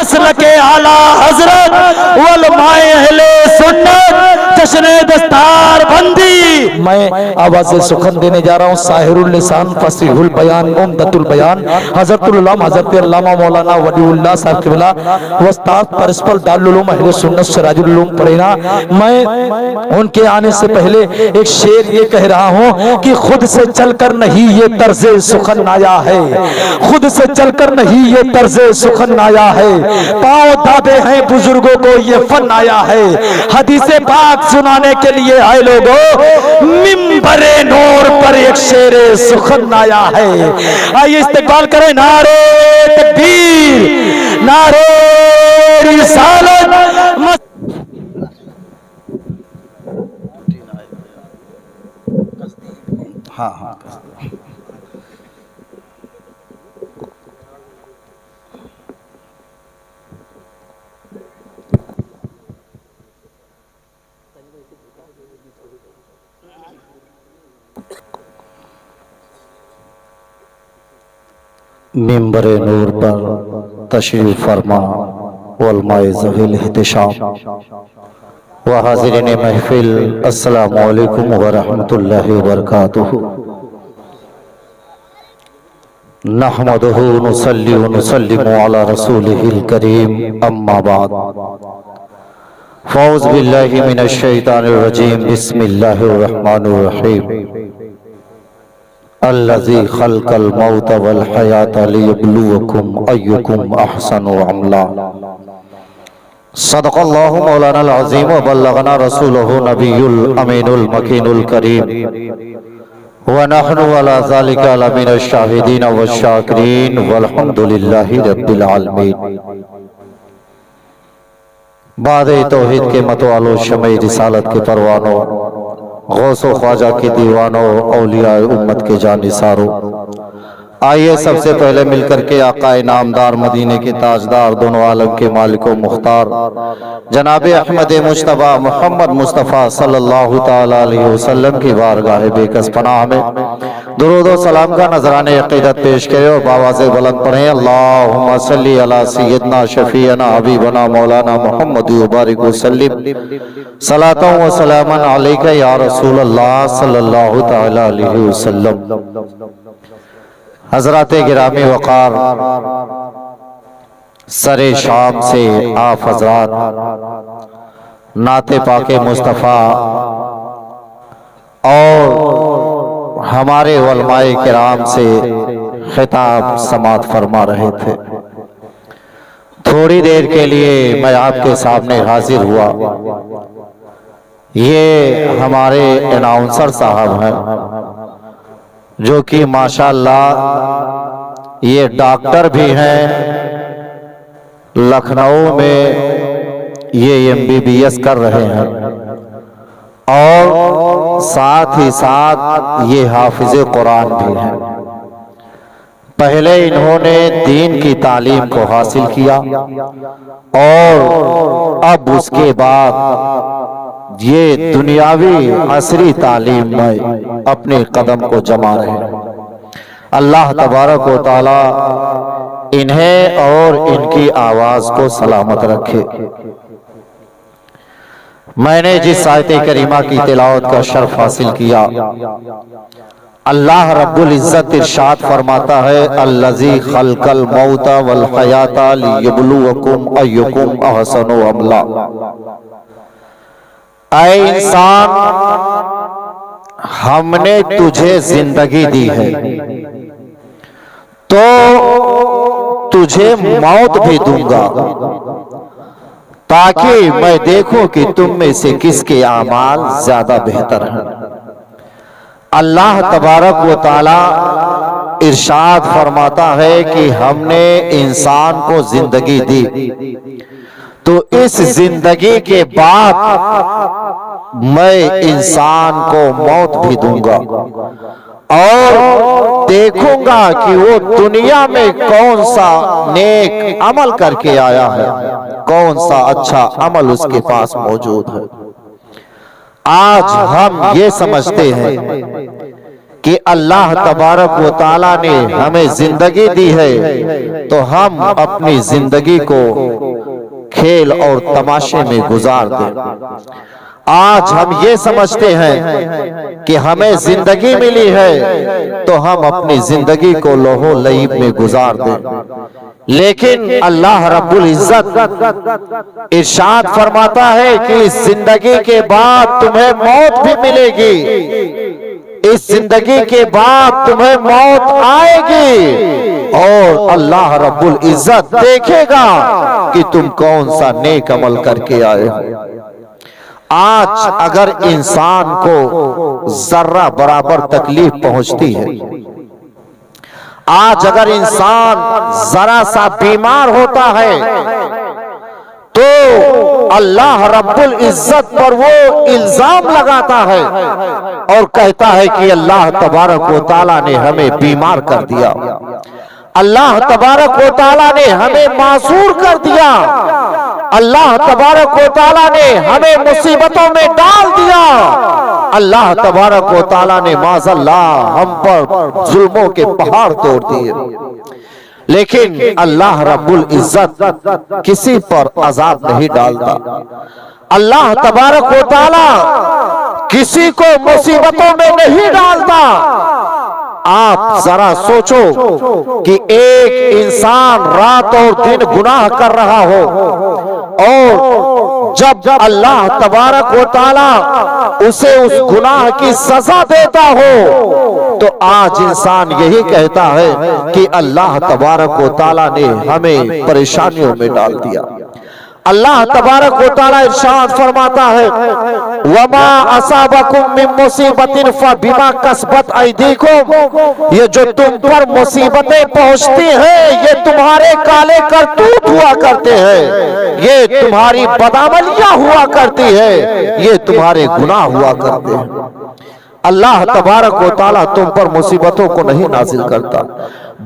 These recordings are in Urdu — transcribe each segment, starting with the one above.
مسلک اعلی حضرت علماء اہل سنت جشن دستار بندی. میں آواز سخن دینے جا رہا ہوں ساحر اللسان فصیح البیان عمدۃ البیان حضرت العلماء حضرت علامہ مولانا ولی اللہ صاحب قبلہ استاد پرنسپل دارالعلوم اہل سنت سراج العلوم پڑھینا. میں ان کے آنے سے پہلے ایک شعر یہ کہہ رہا ہوں کہ خود سے چل کر نہیں یہ طرز سخن آیا ہے, خود سے چل کر نہیں یہ طرز سخن آیا ہے, پاؤں دابے ہیں بزرگوں کو یہ فن آیا ہے. حدیث پاک سنانے کے لیے آئے لوگوں منبر نور پر ایک شعر سخن آیا ہے. آئیے استقبال کریں. نعرہ تکبیر, نعرہ رسالت. ہاں ہاں منبر نور پر تشریف فرما علماء ذوی الاحتشام و حاضرین محفل, السلام علیکم ورحمۃ اللہ وبرکاتہ. نحمدہ نصلی و نسلم علی رسولہ الکریم, اما بعد. فاعوذ باللہ من الشیطان الرجیم, بسم اللہ الرحمن الرحیم. الذی خلق الموت والحیات لیبلوکم ایکم احسن عملا. صدق اللہ مولانا العظیم و بلغنا رسولہ نبی الامین المکین الکریم, ونحن علی ذالک لمن الشاہدین والشاکرین, والحمدللہ رب العالمین. بعد توحید کے متوالو شمع رسالت کے پروانوں, غوث و خواجہ کے دیوانوں, اولیاء امت کے جانثاروں, آئیے سب سے پہلے مل کر کے آقا نامدار مدینے کے تاجدار دونوں عالم کے مالک و مختار جناب احمد مجتبیٰ محمد مصطفیٰ صلی اللہ تعالیٰ علیہ وسلم کی بارگاہ بے کس پناہ میں درود و سلام کا نذرانِ عقیدت پیش کرے اور بآواز بلند پڑھیں. اللہم صلی علی سیدنا شفیعنا حبیبنا مولانا محمد وبارک وسلم, صلاۃ و سلاما علیک یا رسول اللہ صلی اللہ تعالیٰ علیہ وسلم. حضرات گرامی وقار, سر شام سے آپ حضرات نعت پاک مصطفیٰ اور ہمارے علماء کرام سے خطاب سماعت فرما رہے تھے. تھوڑی دیر کے لیے میں آپ کے سامنے حاضر ہوا. یہ ہمارے اناؤنسر صاحب ہیں جو کہ ماشاءاللہ یہ ڈاکٹر بھی ہیں, لکھنؤ میں یہ MBBS کر رہے ہیں, اور ساتھ ہی ساتھ یہ حافظ قرآن بھی ہیں. پہلے انہوں نے دین کی تعلیم کو حاصل کیا اور اب اس کے بعد یہ دنیاوی عصری تعلیم میں اپنے قدم کو جما رہے ہیں. اللہ تبارک و تعالی انہیں اور ان کی آواز کو سلامت رکھے. میں نے جس آیت کریمہ کی تلاوت کا شرف حاصل کیا, اللہ رب العزت ارشاد فرماتا ہے الذی خلق الموت والحیات لیبلوکم ایکم احسن عملا. اے انسان, ہم نے تجھے زندگی دی ہے تو تجھے موت بھی دوں گا تاکہ میں دیکھوں کہ تم میں سے کس کے اعمال زیادہ بہتر ہیں. اللہ تبارک و تعالی ارشاد فرماتا ہے کہ ہم نے انسان کو زندگی دی تو اس زندگی کے بعد میں انسان کو موت بھی دوں گا اور دیکھوں گا کہ وہ دنیا میں کون سا نیک عمل کر کے آیا ہے, کون سا اچھا عمل اس کے پاس موجود ہے. آج ہم یہ سمجھتے ہیں کہ اللہ تبارک و تعالیٰ نے ہمیں زندگی دی ہے تو ہم اپنی زندگی کو کھیل اور تماشے میں گزار دیں۔ آج ہم یہ سمجھتے ہیں کہ ہمیں زندگی ملی ہے تو ہم اپنی زندگی کو لہو لعب میں گزار دیں، لیکن اللہ رب العزت ارشاد فرماتا ہے کہ اس زندگی کے بعد تمہیں موت بھی ملے گی، اس زندگی کے بعد تمہیں موت آئے گی اور اللہ رب العزت دیکھے گا کہ تم کون سا نیک عمل کر کے آئے ہو۔ آج اگر انسان کو ذرہ برابر تکلیف پہنچتی ہے، آج اگر انسان ذرا سا بیمار ہوتا ہے تو اللہ رب العزت پر وہ الزام لگاتا ہے اور کہتا ہے کہ اللہ تبارک و تعالیٰ نے ہمیں بیمار کر دیا، اللہ تبارک و تعالیٰ نے ہمیں معذور کر دیا، اللہ تبارک و تعالیٰ نے ہمیں مصیبتوں میں ڈال دیا، اللہ تبارک و تعالیٰ نے معاذ اللہ ہم پر ظلموں کے پہاڑ توڑ دیے۔ لیکن اللہ رب العزت کسی پر عذاب نہیں ڈالتا، اللہ تبارک و تعالیٰ کسی کو مصیبتوں میں نہیں ڈالتا۔ آپ ذرا سوچو کہ ایک انسان رات اور دن گناہ کر رہا ہو اور جب اللہ تبارک و تعالیٰ اسے اس گناہ کی سزا دیتا ہو تو آج انسان یہی کہتا ہے کہ اللہ تبارک و تعالیٰ نے ہمیں پریشانیوں میں ڈال دیا۔ اللہ تبارک و تعالیٰ ارشاد فرماتا ہے وَمَا أَصَابَكُم مِّن مُّصِيبَةٍ فَبِمَا كَسَبَتْ أَيْدِيكُمْ، یہ جو تم پر مصیبتیں پہنچتی ہیں یہ تمہارے کالے کرتوت ہوا کرتے ہیں، یہ تمہاری بدعملیاں ہوا کرتی ہے، یہ تمہارے گناہ ہوا کرتے ہیں۔ اللہ تبارک و تعالیٰ تم پر مصیبتوں کو نہیں نازل کرتا،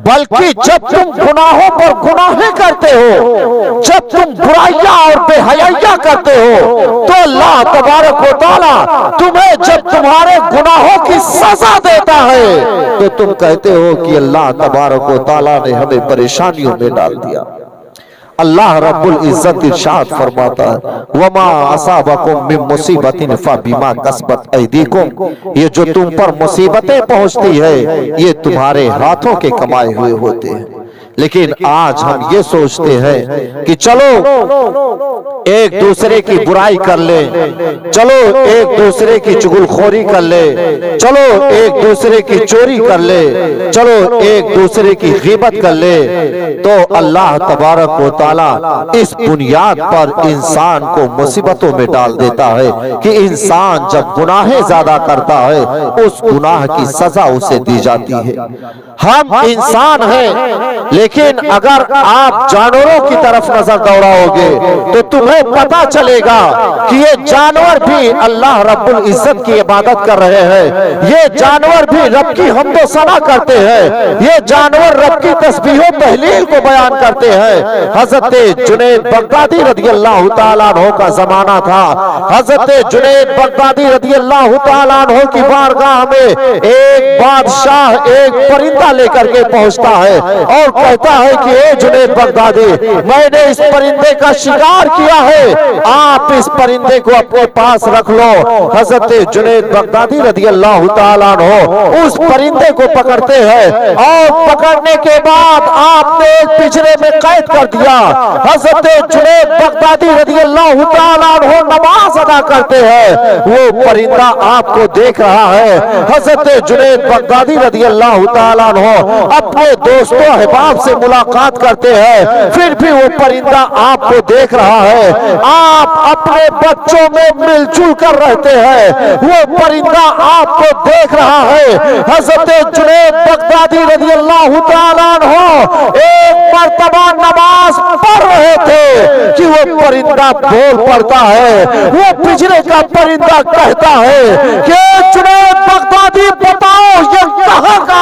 بلکہ جب تم گناہوں پر گناہیں کرتے ہو، جب تم برائیاں اور بے حیائیاں کرتے ہو تو اللہ تبارک و تعالیٰ تمہیں جب تمہارے گناہوں کی سزا دیتا ہے تو تم کہتے ہو کہ اللہ تبارک و تعالیٰ نے ہمیں پریشانیوں میں ڈال دیا۔ اللہ رب العزت ارشاد فرماتا ہے وَمَا أَصَابَكُم مِّن مُّصِيبَةٍ فَبِمَا كَسَبَتْ أَيْدِيكُمْ، یہ جو تم پر مصیبتیں پہنچتی ہے یہ تمہارے ہاتھوں کے کمائے ہوئے ہوتے ہیں۔ لیکن آج ہم یہ سوچتے ہیں کہ چلو ایک دوسرے کی برائی کر لیں، چلو ایک دوسرے کی چغلخوری کر لیں، چلو ایک دوسرے کی چوری کر لیں، چلو ایک دوسرے کی غیبت کر لیں، تو اللہ تبارک و تعالیٰ اس بنیاد پر انسان کو مصیبتوں میں ڈال دیتا ہے کہ انسان جب گناہیں زیادہ کرتا ہے اس گناہ کی سزا اسے دی جاتی ہے۔ ہم انسان ہیں، لیکن اگر آپ جانوروں کی طرف نظر دوڑاؤ گے تو تمہیں پتا چلے گا کہ یہ جانور بھی اللہ رب العزت کی عبادت کر رہے ہیں، یہ جانور بھی رب کی حمد و ثنا کرتے ہیں، یہ جانور رب کی تسبیح و تہلیل کو بیان کرتے ہیں۔ حضرت جنید بغدادی رضی اللہ تعالیٰ عنہ کا زمانہ تھا، حضرت جنید بغدادی رضی اللہ تعالیٰ عنہ کی بارگاہ میں ایک بادشاہ ایک پرندہ لے کر کے پہنچتا ہے اور کہتا ہے کہ اے جنید بغدادی، میں نے اس پرندے کا شکار کیا ہے، آپ اس پرندے کو اپنے پاس رکھ لو۔ حضرت جنید بغدادی رضی اللہ تعالیٰ عنہ اس پرندے کو پکڑتے ہیں اور پکڑنے کے بعد آپ نے ایک پنجرے میں قید کر دیا۔ حضرت جنید بغدادی رضی اللہ تعالیٰ عنہ نماز ادا کرتے ہیں، وہ پرندہ آپ کو دیکھ رہا ہے۔ حضرت جنید بغدادی رضی اللہ تعالیٰ عنہ اپنے دوستوں احباب سے ملاقات کرتے ہیں، پھر بھی وہ پرندہ آپ کو دیکھ رہا ہے۔ آپ اپنے بچوں میں مل جل کر رہتے ہیں، وہ پرندہ آپ کو دیکھ رہا ہے۔ حضرت جنید بغدادی رضی اللہ تعالیٰ عنہ ایک مرتبہ نماز پڑھ رہے تھے کہ وہ پرندہ بول پڑتا ہے، وہ پچھلے کا پرندہ کہتا ہے کہ جنید بغدادی بتاؤ یہ کہاں کا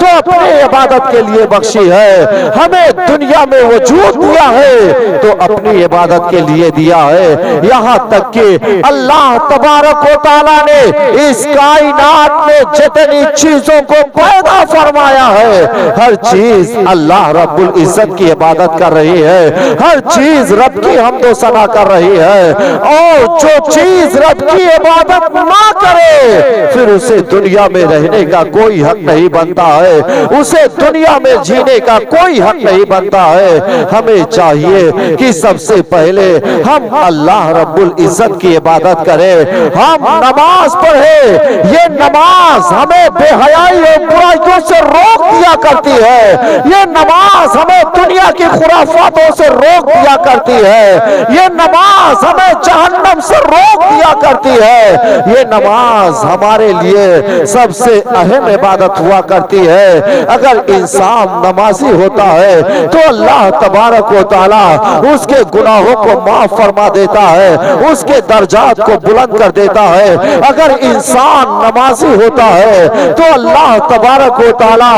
تو اپنی عبادت کے لیے بخشی ہے، ہمیں دنیا میں وجود دیا ہے تو اپنی عبادت کے لیے دیا ہے، یہاں تک کہ اللہ تبارک و تعالیٰ نے اس کائنات میں جتنی چیزوں کو پیدا فرمایا ہے ہر چیز اللہ رب العزت کی عبادت کر رہی ہے، ہر چیز رب کی حمد و ثنا کر رہی ہے، اور جو چیز رب کی عبادت نہ کرے پھر اسے دنیا میں رہنے کا کوئی حق نہیں بنتا ہے، اسے دنیا میں جینے کا کوئی حق نہیں بنتا ہے۔ ہمیں چاہیے کہ سب سے پہلے ہم اللہ رب العزت کی عبادت کریں، ہم نماز پڑھیں، یہ نماز ہمیں بے حیائی اور برائیوں سے روک دیا کرتی ہے، یہ نماز ہمیں دنیا کی خرافاتوں سے روک دیا کرتی ہے، یہ نماز ہمیں جہنم سے روک دیا کرتی ہے، یہ نماز ہمارے لیے سب سے اہم عبادت ہوا کرتی ہے۔ اگر انسان نمازی ہوتا ہے تو اللہ تبارک و تعالیٰ اس کے گناہوں کو معاف فرما دیتا ہے، اس کے درجات کو بلند کر دیتا ہے۔ اگر انسان نمازی ہوتا ہے تو اللہ تبارک و تعالیٰ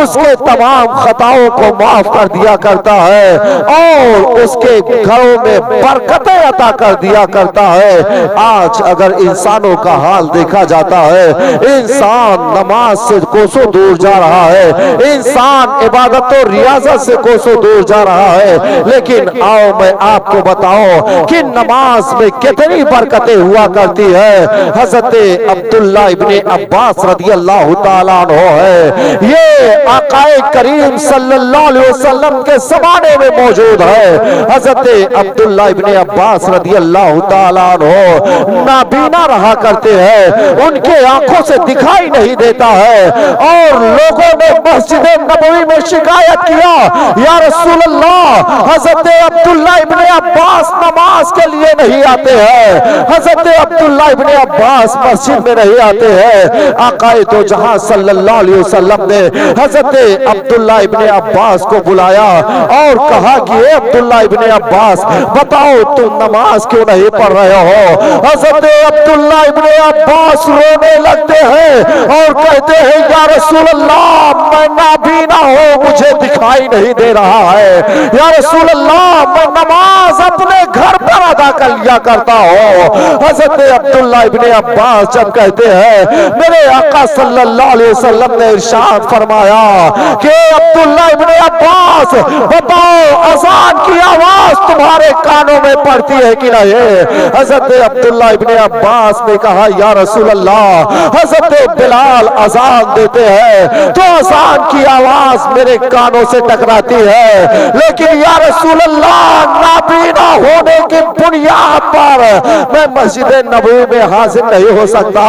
اس کے تمام خطاؤں کو معاف کر دیا کرتا ہے اور اس کے گھروں میں برکتیں عطا کر دیا کرتا ہے۔ آج اگر انسانوں کا حال دیکھا جاتا ہے، انسان نماز سے کوسوں دور جا رہا ہے، انسان عبادت و ریاضت سے کوسوں دور جا رہا ہے، لیکن آؤ میں آپ کو بتاؤں کہ نماز میں کتنی برکتیں ہوا کرتی ہے۔ حضرت عبداللہ ابن عباس رضی اللہ تعالیٰ عنہ ہے، یہ آقا کریم صلی اللہ علیہ وسلم کے زمانے میں موجود ہے۔ حضرت عبداللہ ابن عباس رضی اللہ تعالیٰ عنہ نابینا رہا کرتے ہیں، ان کے آنکھوں سے دکھائی نہیں دیتا ہے، اور لوگوں نے مسجد نبوی میں شکایت کیا، یا رسول اللہ حضرت عبداللہ ابن عباس نماز کے لیے نہیں آتے ہیں، حضرت عبداللہ ابن عباس مسجد میں نہیں آتے ہیں۔ آقا دو جہاں صلی اللہ علیہ وسلم نے حضرت عبداللہ ابن عباس کو بلایا اور کہا کہ اے عبداللہ ابن عباس بتاؤ تم نماز کیوں نہیں پڑھ رہے ہو؟ حضرت عبداللہ ابن عباس رونے لگتے ہیں اور کہتے ہیں یا رسول اللہ میں نابینا ہوں، مجھے دکھائی نہیں دے رہا ہے، یا رسول اللہ میں نماز اپنے گھر پر ادا کر لیا کرتا ہوں۔ حضرت عبداللہ ابن عباس جب کہتے ہیں میرے آقا صلی اللہ علیہ وسلم نے ارشاد فرمایا کہ عبداللہ ابن عباس بتاؤ اذان کی آواز تمہارے کانوں میں پڑتی ہے کہ نہیں؟ حضرت عبداللہ ابن عباس نے کہا یا رسول اللہ حضرت بلال اذان دیتے ہیں تو اذان کی آواز میرے کانوں سے ٹکراتی ہے، لیکن یا رسول اللہ نابینا ہونے کی بنیاد پر میں مسجد نبوی میں حاضر نہیں ہو سکتا۔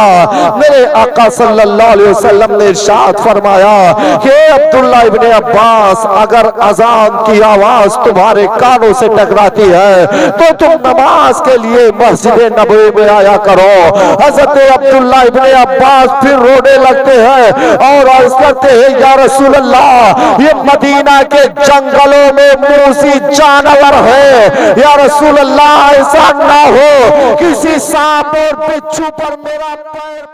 میرے آقا صلی اللہ علیہ وسلم نے ارشاد فرمایا کہ عبداللہ ابن عباس اگر اذان کی آواز تمہارے کانوں سے ٹکراتی ہے تو تم نماز کے لیے مسجد نبوی میں آیا کرو۔ حضرت عبداللہ ابن عباس پھر رونے لگتے ہیں اور عرض کرتے ہیں یا رسول اللہ یہ مدینہ کے جنگلوں میں موذی جانور ہے، یا رسول اللہ ایسا نہ ہو کسی سانپ اور بچھو پر میرا پیر